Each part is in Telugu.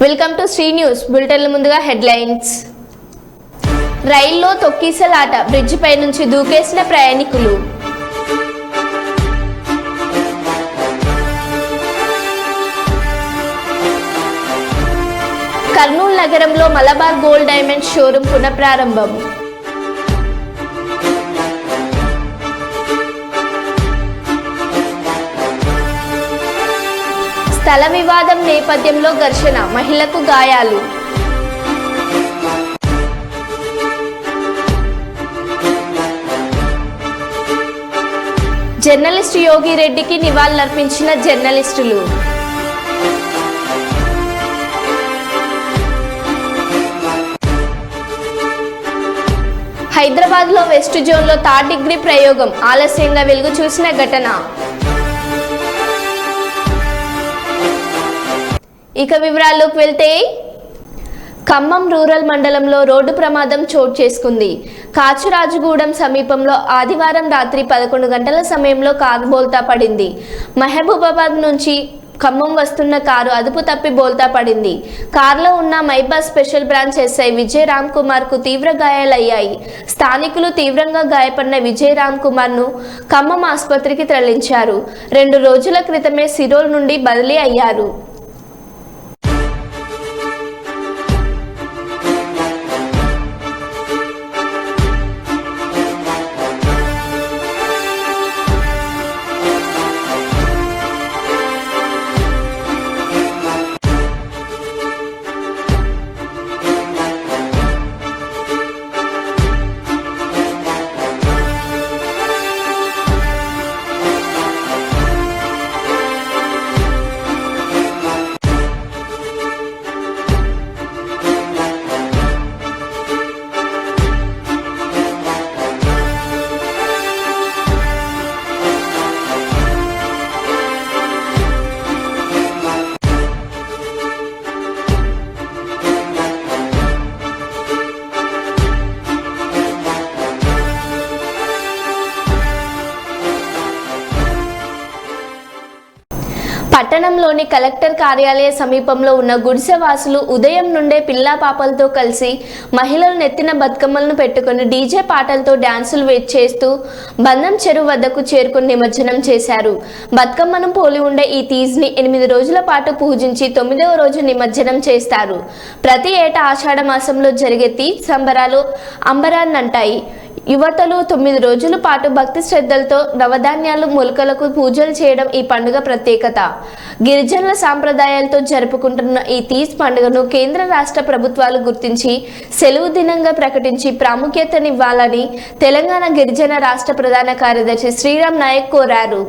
వెల్కమ్ టు శ్రీ న్యూస్ బులెటిన్ల ముందుగా హెడ్లైన్స్. రైల్లో తొక్కిసలాట, బ్రిడ్జి పై నుంచి దూకేసిన ప్రయాణికులు. కర్నూలు నగరంలో మలబార్ గోల్డ్ డైమండ్ షోరూం పునఃప్రారంభం. స్థల వివాదం నేపథ్యంలో ఘర్షణ, మహిళకు గాయాలు. జర్నలిస్టు యోగి రెడ్డికి నివాళులర్పించిన జర్నలిస్టులు. హైదరాబాద్లో వెస్ట్ జోన్లో థర్డ్ డిగ్రీ ప్రయోగం ఆలస్యంగా వెలుగు చూసిన ఘటన. ఇక వివరాల్లోకి వెళ్తే, ఖమ్మం రూరల్ మండలంలో రోడ్డు ప్రమాదం చోటు చేసుకుంది. కాచురాజుగూడెం సమీపంలో ఆదివారం రాత్రి 11 గంటల సమయంలో కారు బోల్తా పడింది. మహబూబాబాద్ నుంచి ఖమ్మం వస్తున్న కారు అదుపు తప్పి బోల్తా పడింది. కారులో ఉన్న మైబాస్ special branch SI Vijay Ram Kumar కు తీవ్ర గాయాలయ్యాయి. స్థానికులు తీవ్రంగా గాయపడిన విజయ్ రామ్ కుమార్ ను ఖమ్మం ఆసుపత్రికి తరలించారు. 2 రోజుల క్రితమే సిరోల్ నుండి బదిలీ అయ్యారు. పట్టణంలోని కలెక్టర్ కార్యాలయ సమీపంలో ఉన్న గుడిసెవాసులు ఉదయం నుండే పిల్లా పాపలతో కలిసి మహిళలు నెత్తిన బతుకమ్మలను పెట్టుకుని డీజే పాటలతో డాన్సులు చేస్తూ బంధం చెరువు వద్దకు చేరుకుని నిమజ్జనం చేశారు. బతుకమ్మను పోలి ఉండే ఈ తీజ్ని 8 రోజుల పాటు పూజించి 9వ రోజు నిమజ్జనం చేస్తారు. ప్రతి ఏటా ఆషాఢ మాసంలో జరిగే తీజ్ సంబరాలు అంబరాన్నంటాయి. యువతలు 9 రోజుల పాటు భక్తి శ్రద్ధలతో నవధాన్యాలు మొలకలకు పూజలు చేయడం ఈ పండుగ ప్రత్యేకత. గిరిజనుల సాంప్రదాయాలతో జరుపుకుంటున్న ఈ తీజ్ పండుగను కేంద్ర రాష్ట్ర ప్రభుత్వాలు గుర్తించి సెలవు దినంగా ప్రకటించి ప్రాముఖ్యతనివ్వాలని తెలంగాణ గిరిజన రాష్ట్ర ప్రధాన కార్యదర్శి శ్రీరామ్ నాయక్ కోరారు.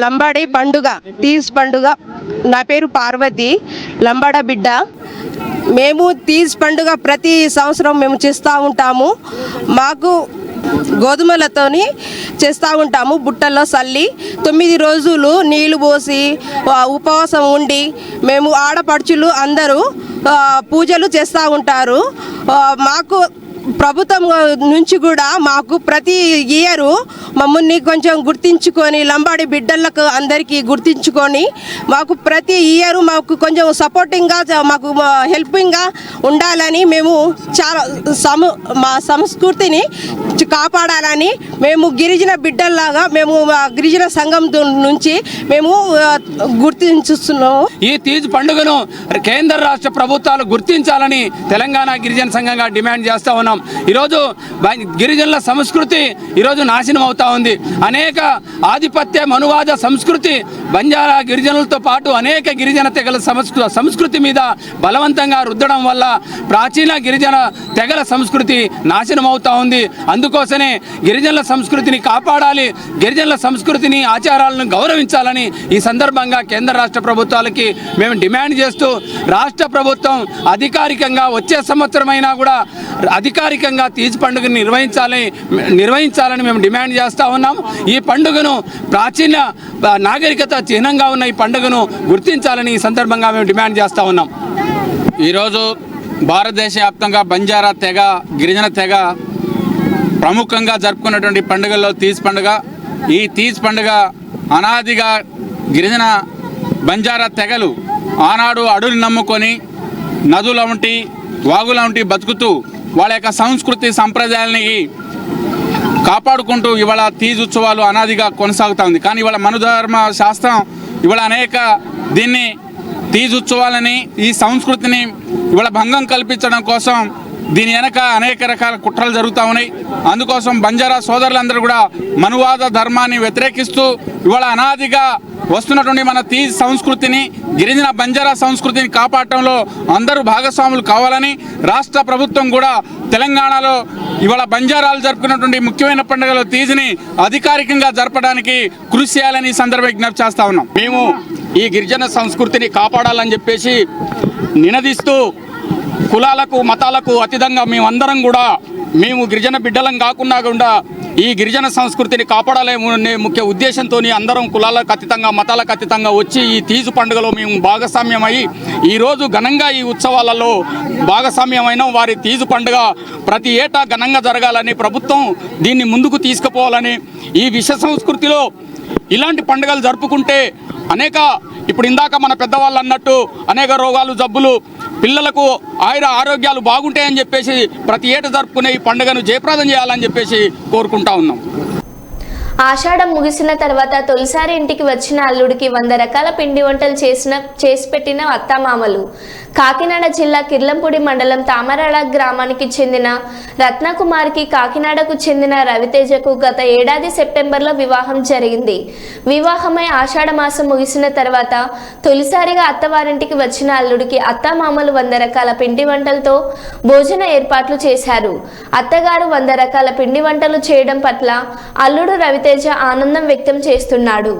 లంబాడి పండుగ, తీజ్ పండుగ. నా పేరు పార్వతి, లంబాడ బిడ్డ. మేము తీజ్ పండుగ ప్రతి సంవత్సరం మేము చేస్తూ ఉంటాము. మాకు గోధుమలతోని చేస్తూ ఉంటాము. బుట్టల్లో చల్లి 9 రోజులు నీళ్లు పోసి ఉపవాసం ఉండి మేము ఆడపడుచులు అందరూ పూజలు చేస్తూ ఉంటారు. మాకు ప్రభుత్వం నుంచి కూడా మాకు ప్రతి ఇయర్ మమ్మల్ని కొంచెం గుర్తించుకొని లంబాడి బిడ్డలకు అందరికీ గుర్తించుకొని మాకు ప్రతి ఇయర్ మాకు కొంచెం సపోర్టింగ్గా మాకు హెల్పింగ్గా ఉండాలని మేము చాలా మా సంస్కృతిని కాపాడాలని మేము గిరిజన బిడ్డల్లాగా మేము గిరిజన సంఘం నుంచి మేము గుర్తించుస్తున్నాము. ఈ తీజ్ పండుగను కేంద్ర రాష్ట్ర ప్రభుత్వాలు గుర్తించాలని తెలంగాణ గిరిజన సంఘంగా డిమాండ్ చేస్తూ ఉన్నాం. ఈరోజు గిరిజనుల సంస్కృతి ఈరోజు నాశనం అవుతా ఉంది. అనేక ఆధిపత్య మనువాద సంస్కృతి బంజారా గిరిజనులతో పాటు అనేక గిరిజన తెగల సంస్కృతి మీద బలవంతంగా రుద్దడం వల్ల ప్రాచీన గిరిజన తెగల సంస్కృతి నాశనం అవుతా ఉంది. అందుకోసమే గిరిజనుల సంస్కృతిని కాపాడాలి, గిరిజనుల సంస్కృతిని ఆచారాలను గౌరవించాలని ఈ సందర్భంగా కేంద్ర రాష్ట్ర ప్రభుత్వాలకి మేము డిమాండ్ చేస్తూ, రాష్ట్ర ప్రభుత్వం అధికారికంగా వచ్చే సంవత్సరమైనా కూడా అధికారికంగా తీజ్ పండుగను నిర్వహించాలని మేము డిమాండ్ చేస్తూ ఉన్నాం. ఈ పండుగను ప్రాచీన నాగరికత చిహ్నంగా ఉన్న ఈ పండుగను గుర్తించాలని ఈ సందర్భంగా మేము డిమాండ్ చేస్తూ ఉన్నాం. ఈరోజు భారతదేశ వ్యాప్తంగా బంజారా తెగ, గిరిజన తెగ ప్రముఖంగా జరుపుకున్నటువంటి పండుగల్లో తీజ్ పండుగ. ఈ తీజ్ పండుగ అనాదిగా గిరిజన బంజారా తెగలు ఆనాడు అడవులు నమ్ముకొని నదుల వంటి వాగుల వంటి బతుకుతూ వాళ్ళ యొక్క సంస్కృతి సంప్రదాయాలని కాపాడుకుంటూ ఇవాళ తీజ్ ఉత్సవాలు అనాదిగా కొనసాగుతూ ఉంది. కానీ ఇవాళ మనుధర్మ శాస్త్రం ఇవాళ అనేక దీన్ని తీజ్ ఉత్సవాలని ఈ సంస్కృతిని ఇవాళ భంగం కల్పించడం కోసం దీని వెనక అనేక రకాల కుట్రలు జరుగుతూ ఉన్నాయి. అందుకోసం బంజారా సోదరులందరూ కూడా మనువాద ధర్మాన్ని వ్యతిరేకిస్తూ ఇవాళ అనాదిగా వస్తున్నటువంటి మన తీజ్ సంస్కృతిని, గిరిజన బంజారా సంస్కృతిని కాపాడటంలో అందరూ భాగస్వాములు కావాలని రాష్ట్ర ప్రభుత్వం కూడా తెలంగాణలో ఇవాళ బంజారాలు జరుపుకున్నటువంటి ముఖ్యమైన పండుగలో తీజ్ని అధికారికంగా జరపడానికి కృషి చేయాలని ఈ సందర్భంగా విజ్ఞప్తి చేస్తా ఉన్నాం. మేము ఈ గిరిజన సంస్కృతిని కాపాడాలని చెప్పేసి నినదిస్తూ కులాలకు మతాలకు అతీతంగా మేమందరం కూడా మేము గిరిజన బిడ్డలం కాకుండా ఈ గిరిజన సంస్కృతిని కాపాడాలనే ముఖ్య ఉద్దేశంతో అందరం కులాలకు అతీతంగా మతాలకు అతీతంగా వచ్చి ఈ తీజు పండుగలో మేము భాగస్వామ్యమై ఈరోజు ఘనంగా ఈ ఉత్సవాలలో భాగస్వామ్యమైన వారి తీజు పండుగ ప్రతి ఏటా ఘనంగా జరగాలని ప్రభుత్వం దీన్ని ముందుకు తీసుకుపోవాలని, ఈ విశ్వ సంస్కృతిలో ఇలాంటి పండుగలు జరుపుకుంటే అనేక ఇప్పుడు ఇందాక మన పెద్దవాళ్ళు అన్నట్టు అనేక రోగాలు జబ్బులు పిల్లలకు ఆరోగ్యాలు బాగుంటాయని చెప్పేసి ప్రతి ఏటా జరుపుకునే ఈ పండుగను జయప్రదం చేయాలని చెప్పేసి కోరుకుంటా ఉన్నాం. ఆషాఢం ముగిసిన తర్వాత తొలిసారి ఇంటికి వచ్చిన అల్లుడికి 100 రకాల పిండి వంటలు చేసి పెట్టిన అత్తామామలు. కాకినాడ జిల్లా కిర్లంపూడి మండలం తామరాడ గ్రామానికి చెందిన రత్నకుమార్కి కాకినాడకు చెందిన రవితేజకు గత ఏడాది సెప్టెంబర్లో వివాహం జరిగింది. వివాహమై ఆషాఢ మాసం ముగిసిన తర్వాత తొలిసారిగా అత్తవారింటికి వచ్చిన అల్లుడికి అత్తామామలు 100 రకాల పిండి వంటలతో భోజన ఏర్పాట్లు చేశారు. అత్తగారు 100 రకాల పిండి వంటలు చేయడం పట్ల అల్లుడు రవితేజ ఆనందం వ్యక్తం చేస్తున్నాడు.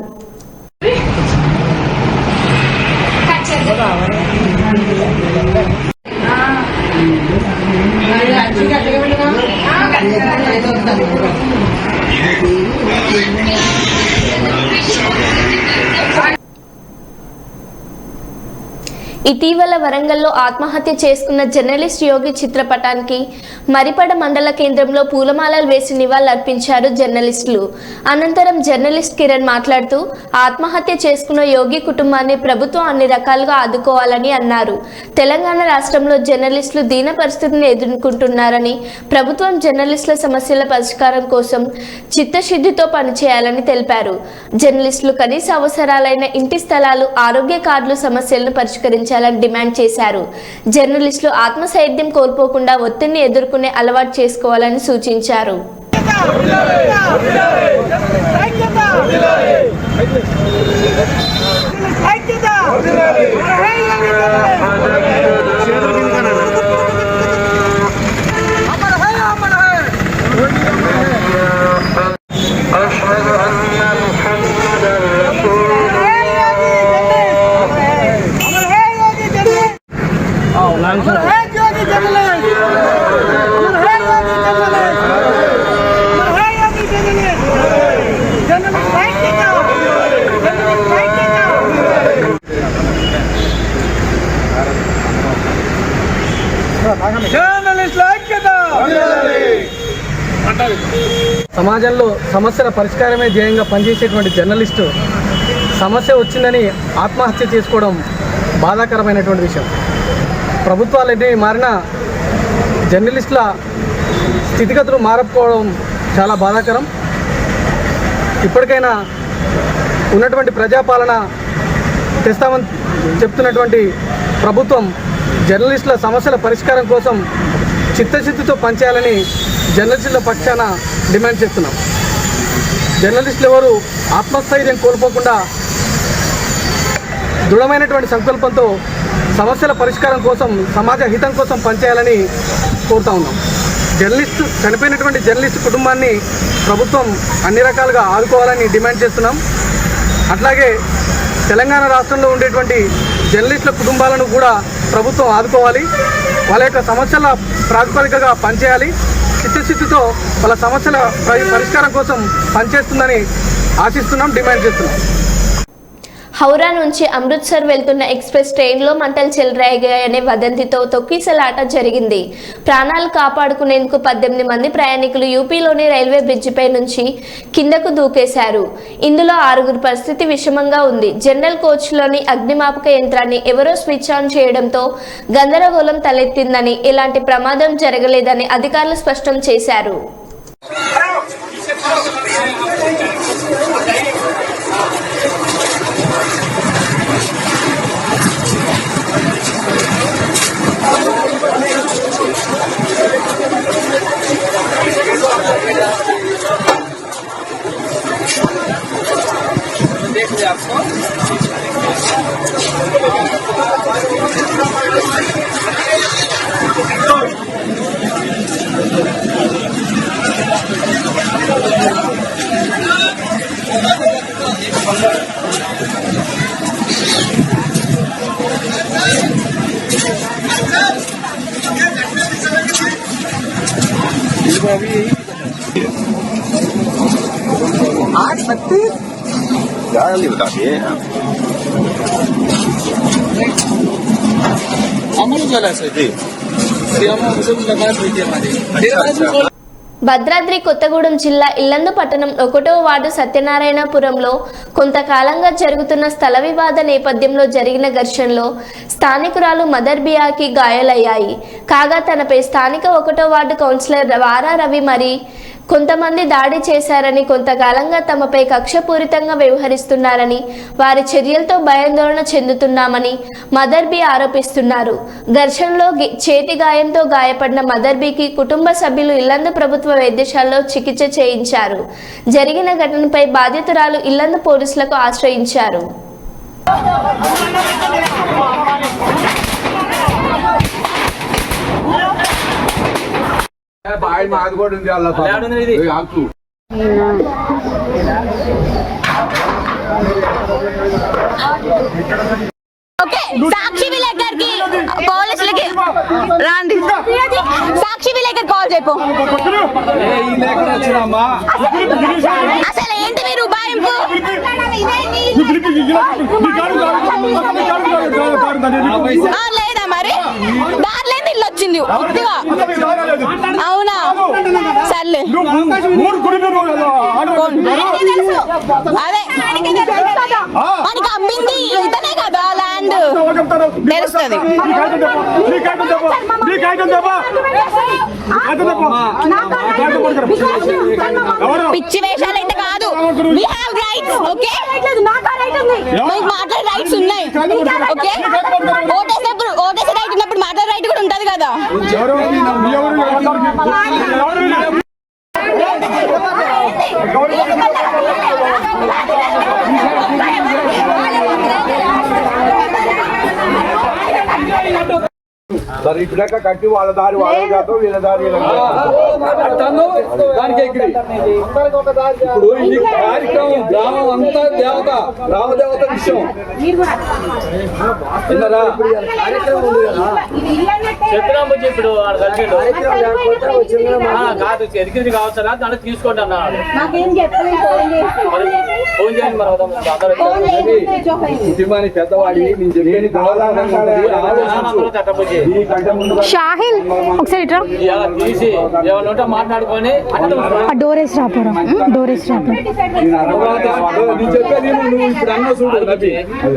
ఇటీవల వరంగల్లో ఆత్మహత్య చేసుకున్న జర్నలిస్ట్ యోగి చిత్రపటానికి మరిపడ మండల కేంద్రంలో పూలమాలలు వేసి నివాళులర్పించారు జర్నలిస్టులు. అనంతరం జర్నలిస్ట్ కిరణ్ మాట్లాడుతూ ఆత్మహత్య చేసుకున్న యోగి కుటుంబాన్ని ప్రభుత్వం అన్ని రకాలుగా ఆదుకోవాలని అన్నారు. తెలంగాణ రాష్ట్రంలో జర్నలిస్టులు దీన పరిస్థితిని ఎదుర్కొంటున్నారని, ప్రభుత్వం జర్నలిస్టుల సమస్యల పరిష్కారం కోసం చిత్తశుద్ధితో పనిచేయాలని తెలిపారు. జర్నలిస్టులు కనీస అవసరాలైన ఇంటి స్థలాలు, ఆరోగ్య కార్డులు సమస్యలను పరిష్కరించారు డిమాండ్ చేశారు. జర్నలిస్టులు ఆత్మస్థైర్యం కోల్పోకుండా ఒత్తిడిని ఎదుర్కొనే అలవాటు చేసుకోవాలని సూచించారు. జర్నలిస్టుల ఐక్యత సమాజంలో సమస్యల పరిష్కారమే ధ్యేయంగా పనిచేసేటువంటి జర్నలిస్టు సమస్య వచ్చిందని ఆత్మహత్య చేసుకోవడం బాధాకరమైనటువంటి విషయం. ప్రభుత్వాలు ఎన్ని మారినా జర్నలిస్టుల స్థితిగతులు మారకపోవడం చాలా బాధాకరం. ఇప్పటికైనా ఉన్నటువంటి ప్రజాపాలన తెస్తామని చెప్తున్నటువంటి ప్రభుత్వం జర్నలిస్టుల సమస్యల పరిష్కారం కోసం చిత్తశుద్ధితో పనిచేయాలని జర్నలిస్టుల పక్షాన డిమాండ్ చేస్తున్నాం. జర్నలిస్టులు ఎవరు ఆత్మస్థైర్యం కోల్పోకుండా దృఢమైనటువంటి సంకల్పంతో సమస్యల పరిష్కారం కోసం, సమాజ హితం కోసం పనిచేయాలని కోరుతా ఉన్నాం. చనిపోయినటువంటి జర్నలిస్టు కుటుంబాన్ని ప్రభుత్వం అన్ని రకాలుగా ఆదుకోవాలని డిమాండ్ చేస్తున్నాం. అట్లాగే తెలంగాణ రాష్ట్రంలో ఉండేటువంటి జర్నలిస్టుల కుటుంబాలను కూడా ప్రభుత్వం ఆదుకోవాలి. వాళ్ళ యొక్క సమస్యల ప్రాతిపదికగా పనిచేయాలి. చిత్తశుద్ధితో వాళ్ళ సమస్యల పరిష్కారం కోసం పనిచేస్తుందని ఆశిస్తున్నాం, డిమాండ్ చేస్తున్నాం. హౌరా నుంచి అమృత్సర్ వెళ్తున్న ఎక్స్ప్రెస్ ట్రైన్లో మంటలు చెలరేగాయనే వదంతితో తొక్కిసలాట జరిగింది. ప్రాణాలు కాపాడుకునేందుకు 18 మంది ప్రయాణికులు యూపీలోని రైల్వే బ్రిడ్జిపై నుంచి కిందకు దూకేశారు. ఇందులో 6 పరిస్థితి విషమంగా ఉంది. జనరల్ కోచ్లోని అగ్నిమాపక యంత్రాన్ని ఎవరో స్విచ్ ఆన్ చేయడంతో గందరగోళం తలెత్తిందని, ఎలాంటి ప్రమాదం జరగలేదని అధికారులు స్పష్టం చేశారు. భద్రాద్రి కొత్తగూడెం జిల్లా ఇల్లందు పట్టణం 1వ వార్డు సత్యనారాయణపురంలో కొంతకాలంగా జరుగుతున్న స్థల వివాద నేపథ్యంలో జరిగిన ఘర్షణలో స్థానికురాలు మదర్ బియాకి గాయాలయ్యాయి. కాగా తనపై స్థానిక 1వ వార్డు కౌన్సిలర్ వారా రవి మరి కొంతమంది దాడి చేశారని, కొంతకాలంగా తమపై కక్షపూరితంగా వ్యవహరిస్తున్నారని, వారి చర్యలతో భయాందోళన చెందుతున్నామని మదర్ బి ఆరోపిస్తున్నారు. ఘర్షణలో చేతి గాయంతో గాయపడిన మదర్ బికి కుటుంబ సభ్యులు ఇల్లందు ప్రభుత్వ వైద్యశాలలో చికిత్స చేయించారు. జరిగిన ఘటనపై బాధితురాలు ఇల్లందు పోలీసులకు ఆశ్రయించారు. సాక్షి విలేకరికి పోలీసులకి రాండి. సాక్షి విలేకర్ కాల్ చెప్పు. అసలు ఏంటి మీరు ఉబాయింపు? లేదా మరి దారిలేని ఇల్లు వచ్చింది. అవునా సర్లే, అదే మనకి అమ్మింది ఇతనే కదా ల్యాండ్, తెలుస్తుంది. పిచ్చి వేషాలు అయితే కాదు. We have rights. ఓకే, మీకు మాట్లాడే రైట్స్ ఉన్నాయి. ఓకే, ఓటేసే రైట్ ఉన్నప్పుడు మాట్లాడే రైట్ కూడా ఉంటది కదా. సరే ఇప్పుడాక కట్టి వాళ్ళ దారి వాళ్ళ జాతం వీళ్ళ దారి ఇప్పుడు ఇది కార్యక్రమం గ్రామం అంతా దేవత రామదేవత విషయం విన్నారా? ఇప్పుడు కాదు ఎదిగింది కావచ్చు దాంట్లో తీసుకోండి అన్నాడు. ఫోన్ చేయండి మరి కుటుంబానికి పెద్దవాడి నేను చెప్పేది షాహిల్ ఒకసారి ఇట్రా ఇలా తీసి ఏమన్నా ఉంటే మాట్లాడుకొని డోర్ వేసి రాపోరా డోర్ వేసి రాపో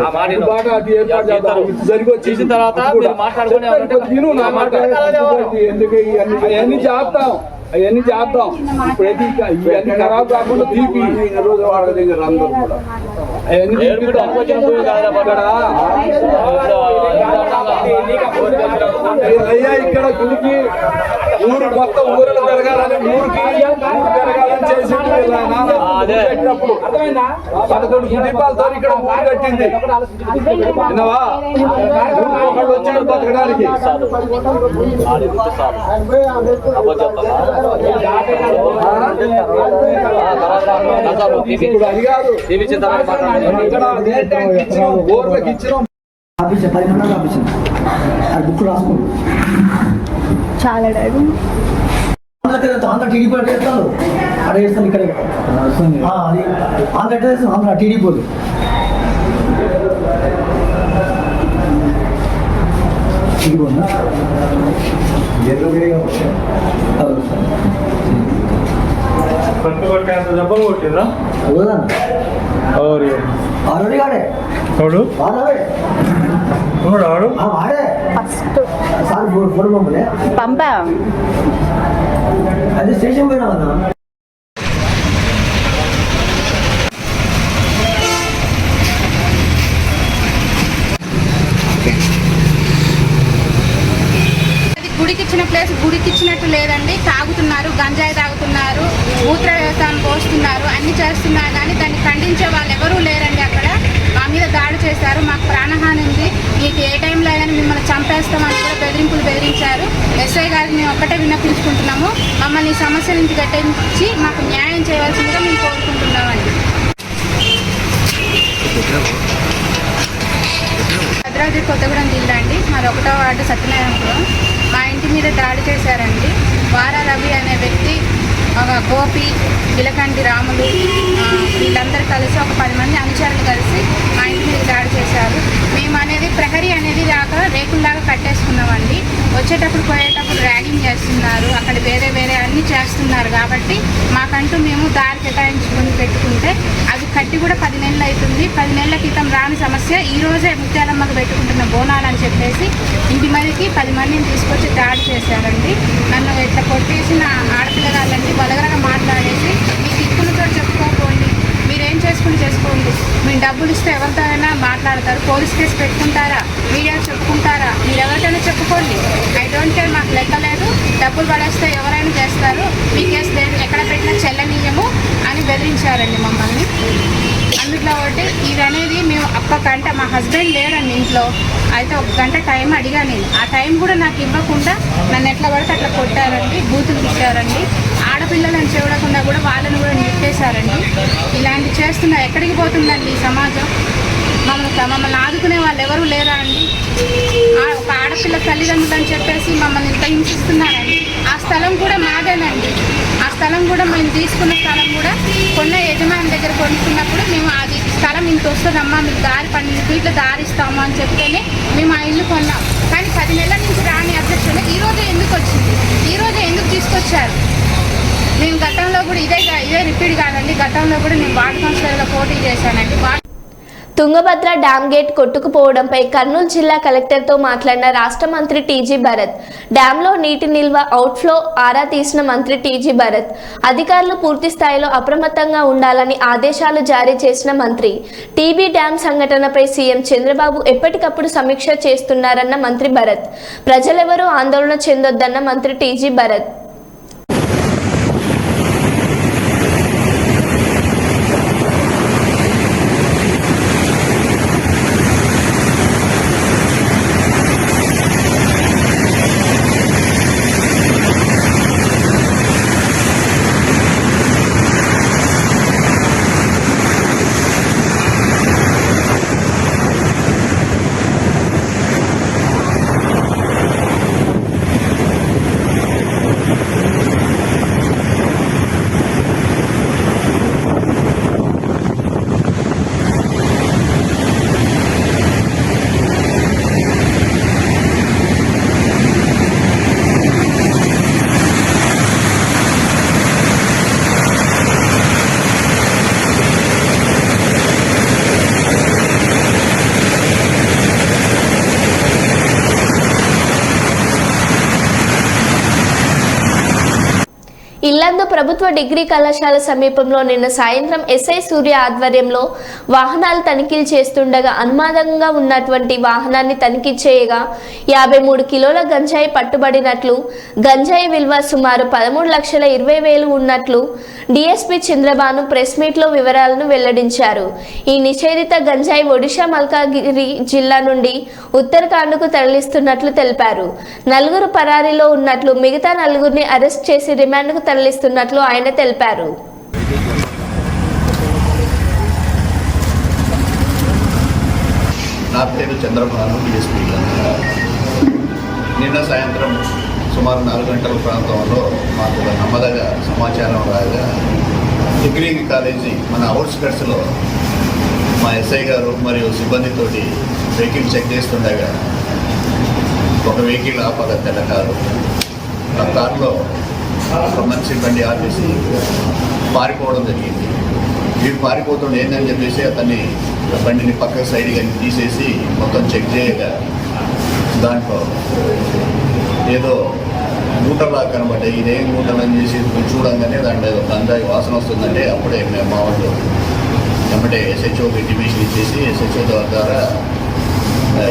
ఆ మాట చేసిన తర్వాత మీరు మాట్లాడుకొని అవన్నీ చేస్తాం అవన్నీ చేద్దాం. ఇప్పుడైతే ఇవన్నీ ఖరాబ్ కాకుండా తీపి రోజు వాళ్ళ దగ్గర అందరూ కూడా అవన్నీ అయ్యా ఇక్కడ గుడికి ఊరు మొత్తం ఊరలు పెరగాలని ఊరికి పెరగాలని చేసి పెట్టినప్పుడు 11 దీపాలతో ఇక్కడ ఊరు కట్టింది. విన్నావా? ఒకళ్ళు వచ్చాడు బతకడానికి. ఇప్పుడు అది కాదు ఇక్కడ ఊర్లకు ఇచ్చినాం. బుక్ రాసుకోండి. చాలా డాడీ ఆంధ్ర టీడీపీ అంటే వేస్తాను అక్కడ వేస్తాను ఇక్కడ అది ఆంధ్ర ఎట్లా వేస్తాను ఆంధ్ర టీడీపీ ఆడే ఫస్ట్ సార్ ఫోటో పంపలే పంపా అది స్టేషన్ పోయినా అన్నా గుడికి ఇచ్చిన ప్లేస్ గుడికి ఇచ్చినట్టు లేదండి. తాగుతున్నారు, గంజాయి తాగుతున్నారు, మూత్ర వ్యవస్థను పోస్తున్నారు, అన్ని చేస్తున్నారు. కానీ దాన్ని ఖండించే వాళ్ళు ఎవరూ లేరండి. అక్కడ మా మీద దాడి చేశారు. మాకు ప్రాణహాని ఉంది, మీకు ఏ టైంలో అయినా మిమ్మల్ని చంపేస్తామని కూడా బెదిరించారు. ఎస్ఐ గారికి మేము ఒక్కటే విన్నపించుకుంటున్నాము, మమ్మల్ని ఈ సమస్య నుంచి గట్టెంచి మాకు న్యాయం చేయవలసిందిగా మేము కోరుకుంటున్నామండి. భద్రాద్రి కొత్తగూడెం జిల్లా అండి. మాది 1వ వార్డు సత్యనారాయణపురం. మా ఇంటి మీద దాడి చేశారండి. వారా రవి అనే వ్యక్తి, గోపి, బిలకంటి రాములు, వీళ్ళందరూ కలిసి ఒక 10 మంది అనుచరులు కలిసి మా ఇంటి మీద దాడి చేశారు. మేము అనేది ప్రహరీ అనేది దాకా రేకుల్లాగా కట్టేసుకున్నామండి. వచ్చేటప్పుడు పోయేటప్పుడు ర్యాగింగ్ చేస్తున్నారు, అక్కడ వేరే వేరే అన్నీ చేస్తున్నారు. కాబట్టి మాకంటూ మేము దారి కేటాయించుకొని పెట్టుకుంటే అది కట్టి కూడా 10 నెలలు అవుతుంది. 10 నెలల క్రితం రాని సమస్య ఈరోజే ముత్యాలమ్మకు పెట్టుకుంటున్న బోనాలని చెప్పేసి ఇంటి మీదకి 10 మందిని తీసుకొచ్చి దాడి చేశారండి. నన్ను ఇట్లా కొట్టేసిన ఆడపిల్లగాళ్ళండి బలగరగా మాట్లాడేసి మీ దిక్కులతో చెప్పుకోకండి, మీరేం చేసుకోండి, మీరు డబ్బులు ఇస్తే ఎవరితో అయినా మాట్లాడతారు, పోలీస్ కేసు పెట్టుకుంటారా, మీడియా చెప్పుకుంటారా, మీరు ఎవరికైనా చెప్పుకోండి, ఐ డోంట్ కేర్, మాకు లెక్క లేదు, డబ్బులు పడేస్తే ఎవరైనా చేస్తారు, మీ కేసు ఎక్కడ పెట్టినా చెల్లనీయము అని బెదిరించారండి మమ్మల్ని. అందులో ఒకటి ఇది అనేది మేము ఒక్క గంట, మా హస్బెండ్ లేరండి ఇంట్లో, అయితే 1 గంట టైం అడిగా నేను. ఆ టైం కూడా నాకు ఇవ్వకుండా నన్ను ఎట్లా పడితే అట్లా కొట్టారండి, బూతులు తిట్టారండి. ఆడపిల్లలను చూడకుండా కూడా వాళ్ళని కూడా నిట్టేశారండి. ఇలాంటి చేస్తున్నా ఎక్కడికి పోతుందండి ఈ సమాజం? మమ్మల్ని ఆదుకునే వాళ్ళు ఎవరు లేరా అండి? ఒక ఆడపిల్ల తల్లిదండ్రులు అని చెప్పేసి మమ్మల్ని ఇంత హింసిస్తున్నారండి. ఆ స్థలం కూడా మాదేనండి. ఆ స్థలం కూడా మేము తీసుకున్న స్థలం కూడా కొన్న యజమాని దగ్గర కొనుక్కున్నప్పుడు మేము అది స్థలం ఇంత వస్తుందమ్మా, మీకు దారి 12 ఫీట్ల దారి ఇస్తాము అని చెప్తేనే మేము ఆ ఇల్లు కొన్నాం. కానీ 10 నెలల నుంచి రాని అధ్యక్షులు ఈరోజు ఎందుకు వచ్చింది, ఈరోజు ఎందుకు తీసుకొచ్చారు? నేను గతంలో కూడా ఇదే రిపీట్ కాదండి, గతంలో కూడా నేను వార్డు కౌన్సిలర్గా పోటీ చేశానండి. తుంగభద్ర డ్యామ్ గేట్ కొట్టుకుపోవడంపై కర్నూలు జిల్లా కలెక్టర్తో మాట్లాడిన రాష్ట్ర మంత్రి టీజీ భరత్. డ్యాంలో నీటి నిల్వ అవుట్ఫ్లో ఆరా తీసిన మంత్రి టీజీ భరత్. అధికారులు పూర్తి స్థాయిలో అప్రమత్తంగా ఉండాలని ఆదేశాలు జారీ చేసిన మంత్రి. టీబీ డ్యామ్ సంఘటనపై సీఎం చంద్రబాబు ఎప్పటికప్పుడు సమీక్ష చేస్తున్నారన్న మంత్రి భరత్. ప్రజలెవరూ ఆందోళన చెందొద్దన్న మంత్రి టీజీ భరత్. ఇల్లందు ప్రభుత్వ డిగ్రీ కళాశాల సమీపంలో నిన్న సాయంత్రం ఎస్ఐ సూర్య ఆధ్వర్యంలో వాహనాలు తనిఖీలు చేస్తుండగా అనుమానంగా ఉన్నటువంటి వాహనాన్ని తనిఖీ చేయగా 53 కిలోల గంజాయి పట్టుబడినట్లు, గంజాయి విలువ సుమారు 13,20,000 ఉన్నట్లు డిఎస్పీ చంద్రబాను ప్రెస్ మీట్లో వివరాలను వెల్లడించారు. ఈ నిషేధిత గంజాయి ఒడిశా మల్కాగిరి జిల్లా నుండి ఉత్తరాఖండ్కు తరలిస్తున్నట్లు తెలిపారు. 4 పరారీలో ఉన్నట్లు, మిగతా 4ని అరెస్ట్ చేసి రిమాండ్కు తరలిస్తున్నట్లు ఆయన తెలిపారు. నా పేరు చంద్రబాబు, డిఎస్పీ. నిన్న సాయంత్రం సుమారు 4 గంటల ప్రాంతంలో మాకు ఒక నమ్మదగ సమాచారం రాగా డిగ్రీ కాలేజీ మన అవుట్స్కట్స్లో మా ఎస్ఐ గారు మరియు సిబ్బందితోటి వెహికల్ చెక్ చేస్తుండగా ఒక వెహికల్ ఆపద తెల్ల కారు. ఆ కారులో ఒక మనిషి బండి ఆపేసి పారిపోవడం జరిగింది. వీడు పారిపోతుండే ఏంటని చెప్పేసి అతన్ని బండిని పక్క సైడ్గా తీసేసి మొత్తం చెక్ చేయగా దాంట్లో ఏదో మూటలా కనబడ్డాయి. ఇదేం మూటలు అని చేసి చూడంగానే దాంట్లో ఏదో గంజాయి వాసన వస్తుందంటే అప్పుడే మేము మా వాళ్ళు వెంబడే ఎస్హెచ్ఓకి ఇంటిమేషన్ ఇచ్చేసి ఎస్హెచ్ఓ ద్వారా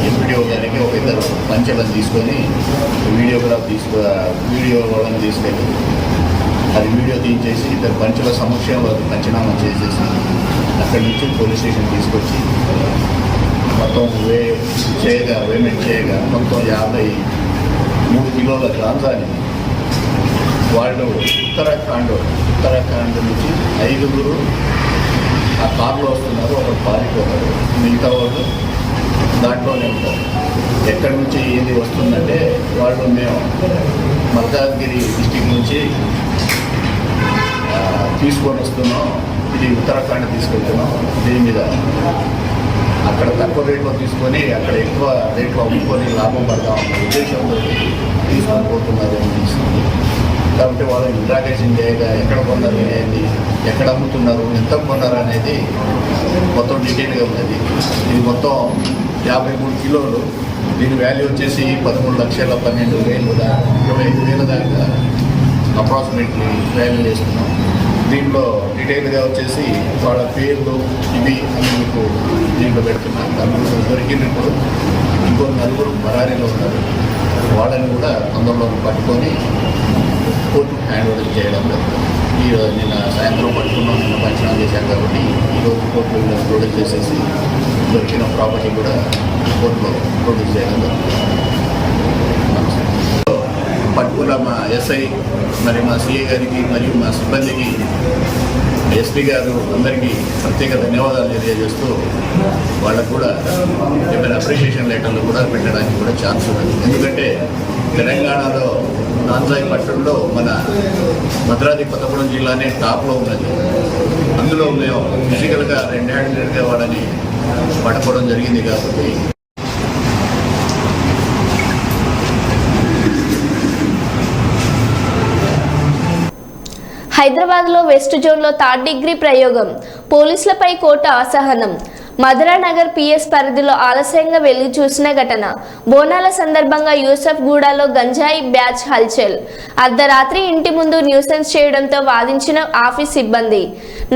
ఎంపీడీఓ గారికి ఒక 2 పంచెలను తీసుకొని వీడియో వాళ్ళని తీసుకెళ్ళి అది వీడియో తీయించేసి 2 పంచుల సమక్షంలో పంచనామా చేసేసి అక్కడి నుంచి పోలీస్ స్టేషన్ తీసుకొచ్చి మొత్తం పేమెంట్ చేయగా మొత్తం 53 కిలోల గాంజాని వాళ్ళు ఉత్తరాఖండ్ నుంచి 5 ఆ కారులో వస్తున్నారు. ఒకరు పారిపోతారు, మిగతా వాళ్ళు దాంట్లోనే ఉంటారు. ఎక్కడి నుంచి ఏది వస్తుందంటే వాళ్ళు మేము మల్కాజ్గిరి డిస్టిక్ నుంచి తీసుకొని వస్తున్నాం, ఇది ఉత్తరాఖండ్ తీసుకెళ్తున్నాం, దీని మీద అక్కడ తక్కువ రేట్లో తీసుకొని అక్కడ ఎక్కువ రేట్లో అమ్ముకొని లాభం పడతాం అన్న ఉద్దేశంతో తీసుకొని పోతున్నారు అనిపిస్తుంది. కాబట్టి వాళ్ళు ఇంట్రాగేషన్ చేయగా ఎక్కడ కొన్నారు అనేది, ఎక్కడ అమ్ముతున్నారు, ఎంత కొన్నారు అనేది మొత్తం డీటెయిల్గా ఉన్నది. ఇది మొత్తం 53 కిలోలు. దీని వాల్యూ వచ్చేసి 13,12,000 25,000 దాకా అప్రాక్సిమేట్లీ వాల్యూ చేస్తున్నాం. దీంట్లో డీటెయిల్గా వచ్చేసి వాళ్ళ పేర్లు ఇవి అని మీకు దీంట్లో పెడుతున్నాను. అందులో దొరికినప్పుడు ఇంకో 4 పరారీలో ఉన్నారు. వాళ్ళని కూడా తొందరలో పట్టుకొని కోర్టుకు హ్యాండ్ ఓవర్ చేయడం జరుగుతుంది. ఈరోజు నిన్న సాయంత్రం పట్టుకున్నాం, నిన్న పంచనామా చేశాం కాబట్టి ఈరోజు కోర్టులో ప్రొడ్యూస్ చేసేసి దొరికిన ప్రాపర్టీ కూడా కోర్టులో ప్రొడ్యూస్ చేయడం జరుగుతుంది. పట్టుకున్న మా ఎస్ఐ మరి మా సిఐ గారికి మరియు మా సిబ్బందికి ఎస్పీ గారు అందరికీ ప్రత్యేక ధన్యవాదాలు తెలియజేస్తూ వాళ్ళకు కూడా ఏమైనా అప్రిషియేషన్ లెటర్లు కూడా పెట్టడానికి కూడా ఛాన్స్ ఉంది. ఎందుకంటే తెలంగాణలో గాంజాయి పట్టణంలో మన భద్రాద్రి కొత్తగూడెం జిల్లానే టాప్లో ఉన్నది. అందులో మేము ఫిజికల్గా రెడ్ హ్యాండెడ్గా వాళ్ళని పట్టుకోవడం జరిగింది. కాబట్టి హైదరాబాద్లో వెస్ట్ జోన్లో 3rd డిగ్రీ ప్రయోగం, పోలీసులపై కోర్టు అసహనం. మధురానగర్ పిఎస్ పరిధిలో ఆలస్యంగా వెలుగు చూసిన ఘటన. బోనాల సందర్భంగా యూసఫ్ గూడలో గంజాయి బ్యాచ్ హల్చల్. అర్ధరాత్రి ఇంటి ముందు న్యూసెన్స్ చేయడంతో వాదించిన ఆఫీస్ సిబ్బంది.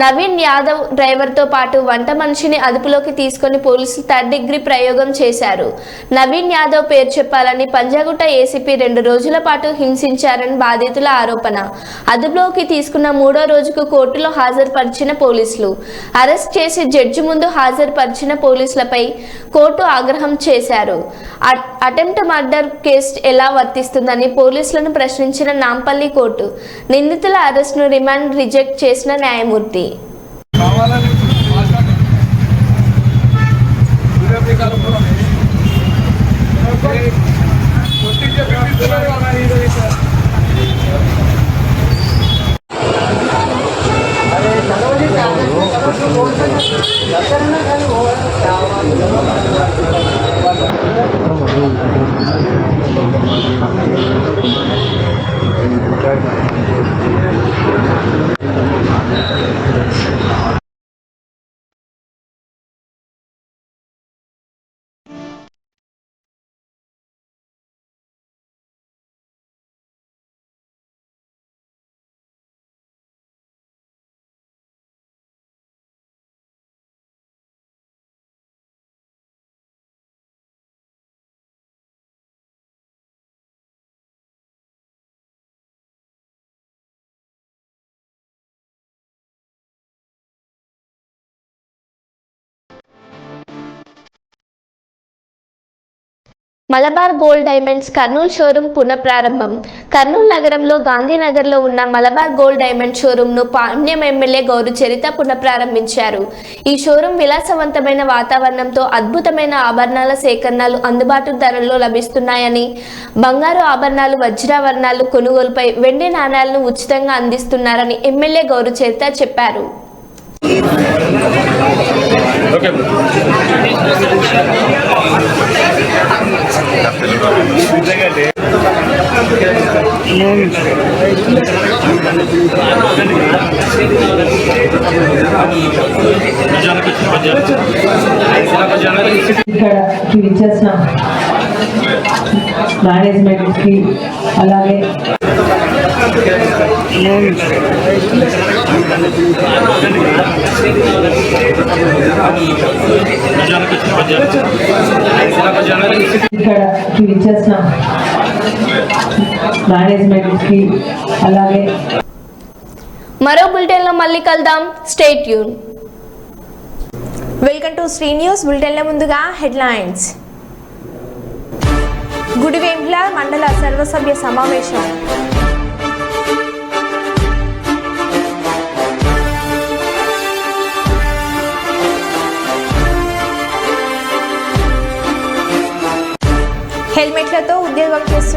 నవీన్ యాదవ్ డ్రైవర్తో పాటు వంట మనిషిని అదుపులోకి తీసుకొని పోలీసులు 3rd డిగ్రీ ప్రయోగం చేశారు. నవీన్ యాదవ్ పేరు చెప్పాలని పంజాగుట్ట ఏసీపీ 2 రోజుల పాటు హింసించారని బాధితుల ఆరోపణ. అదుపులోకి తీసుకున్న 3వ రోజుకు కోర్టులో హాజరుపరిచిన పోలీసులు. అరెస్ట్ చేసి జడ్జి ముందు హాజరుపరిచిన పోలీసులపై కోర్టు ఆగ్రహం చేశారు. అటెంప్ట్ మర్డర్ కేసు ఎలా వర్తిస్తుందని పోలీసులను ప్రశ్నించిన నాంపల్లి కోర్టు నిందితుల అరెస్ట్ను రిమాండ్ రిజెక్ట్ చేసిన న్యాయమూర్తి. Malabar gold diamonds Kurnool showroom పునఃప్రారంభం. కర్నూలు నగరంలో గాంధీనగర్లో ఉన్న మలబార్ గోల్డ్ డైమండ్ షోరూంను పాణ్యం ఎమ్మెల్యే గౌరు చరిత పునఃప్రారంభించారు. ఈ షోరూం విలాసవంతమైన వాతావరణంతో అద్భుతమైన ఆభరణాల సేకరణలు అందుబాటు ధరల్లో లభిస్తున్నాయని, బంగారు ఆభరణాలు, వజ్రాభరణాలు కొనుగోలుపై వెండి నాణాలను ఉచితంగా అందిస్తున్నారని ఎమ్మెల్యే గౌరు చరిత చెప్పారు. ఇక్కడికి ఇచ్చేసిన మేనేజ్మెంట్కి అలాగే ఇక్కడికి ఇచ్చేసిన మేనేజ్మెంట్కి అలాగే మరో బులెటిన్లో మళ్ళీ కలుద్దాం. Stay tune. Welcome to Sri news. బులెటిన్ల ముందుగా హెడ్లైన్స్. గుడివేండ్ల మండల సర్వసభ్య సమావేశం. హెల్మెట్లతో ఉద్యోగం చేస్తున్న